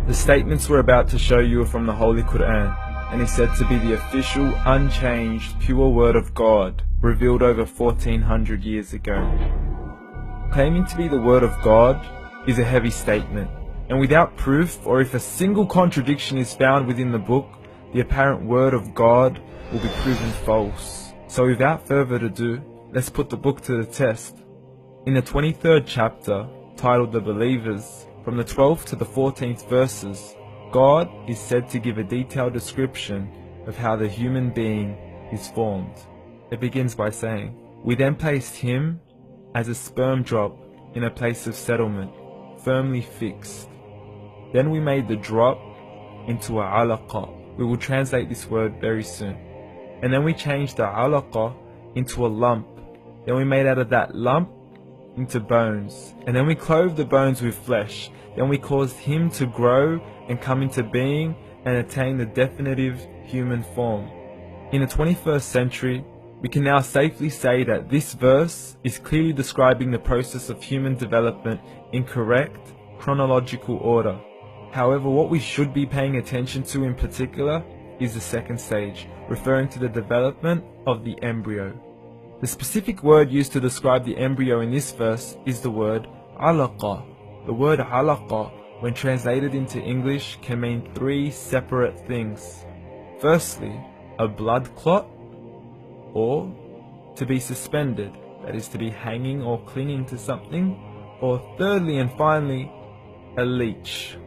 The statements we're about to show you are from the Holy Quran, and is said to be the official, unchanged, pure word of God, revealed over 1400 years ago. Claiming to be the word of God is a heavy statement, and without proof, or if a single contradiction is found within the book, the apparent word of God will be proven false. So without further ado, let's put the book to the test. In the 23rd chapter, titled The Believers, from the 12th to the 14th verses, God is said to give a detailed description of how the human being is formed. It begins by saying, "We then placed him as a sperm drop in a place of settlement, firmly fixed. Then we made the drop into a alaqa." We will translate this word very soon. "And then we changed the alaqa into a lump. Then we made out of that lump into bones. And then we clothed the bones with flesh. Then we caused him to grow and come into being and attain the definitive human form." In the 21st century, we can now safely say that this verse is clearly describing the process of human development in correct chronological order. However, what we should be paying attention to in particular is the second stage, referring to the development of the embryo. The specific word used to describe the embryo in this verse is the word alaqa. The word alaqa, when translated into English, can mean three separate things. Firstly, a blood clot, or to be suspended, that is to be hanging or clinging to something, or thirdly and finally, a leech.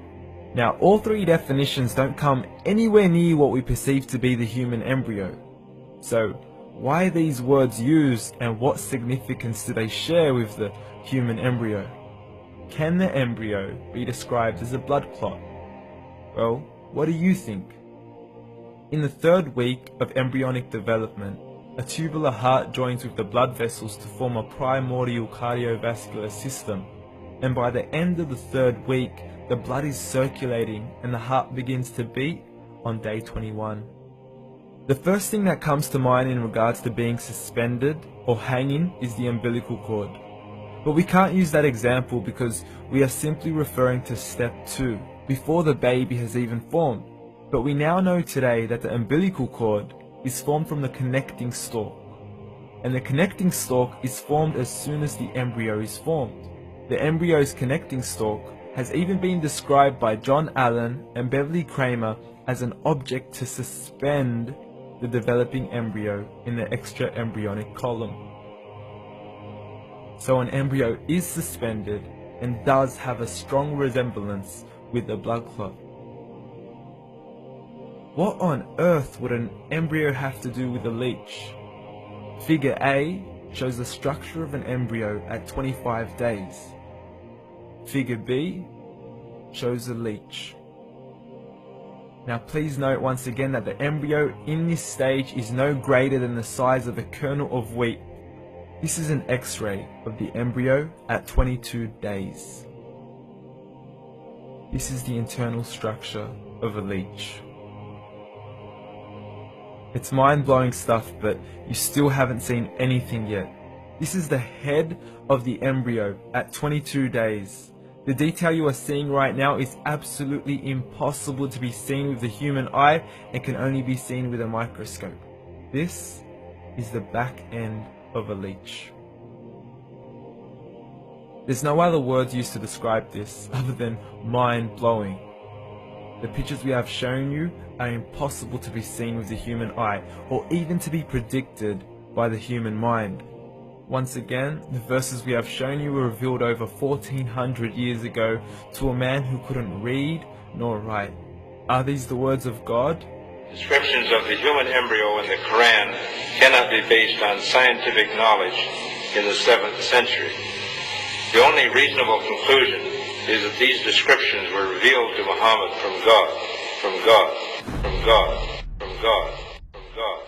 Now, all three definitions don't come anywhere near what we perceive to be the human embryo. So, why are these words used, and what significance do they share with the human embryo? Can the embryo be described as a blood clot? Well, what do you think? In the 3rd week of embryonic development, a tubular heart joins with the blood vessels to form a primordial cardiovascular system, and by the end of the 3rd week, the blood is circulating and the heart begins to beat on day 21. The first thing that comes to mind in regards to being suspended or hanging is the umbilical cord. But we can't use that example because we are simply referring to step 2, before the baby has even formed. But we now know today that the umbilical cord is formed from the connecting stalk. And the connecting stalk is formed as soon as the embryo is formed. The embryo's connecting stalk has even been described by John Allen and Beverly Kramer as an object to suspend the developing embryo in the extra-embryonic column. So an embryo is suspended and does have a strong resemblance with a blood clot. What on earth would an embryo have to do with a leech? Figure A shows the structure of an embryo at 25 days. Figure B shows a leech. Now please note once again that the embryo in this stage is no greater than the size of a kernel of wheat. This is an X-ray of the embryo at 22 days. This is the internal structure of a leech. It's mind-blowing stuff, but you still haven't seen anything yet. This is the head of the embryo at 22 days. The detail you are seeing right now is absolutely impossible to be seen with the human eye and can only be seen with a microscope. This is the back end of a leech. There's no other words used to describe this other than mind-blowing. The pictures we have shown you are impossible to be seen with the human eye or even to be predicted by the human mind. Once again, the verses we have shown you were revealed over 1400 years ago to a man who couldn't read nor write. Are these the words of God? Descriptions of the human embryo in the Quran cannot be based on scientific knowledge in the 7th century. The only reasonable conclusion is that these descriptions were revealed to Muhammad from God, from God, from God, from God, from God.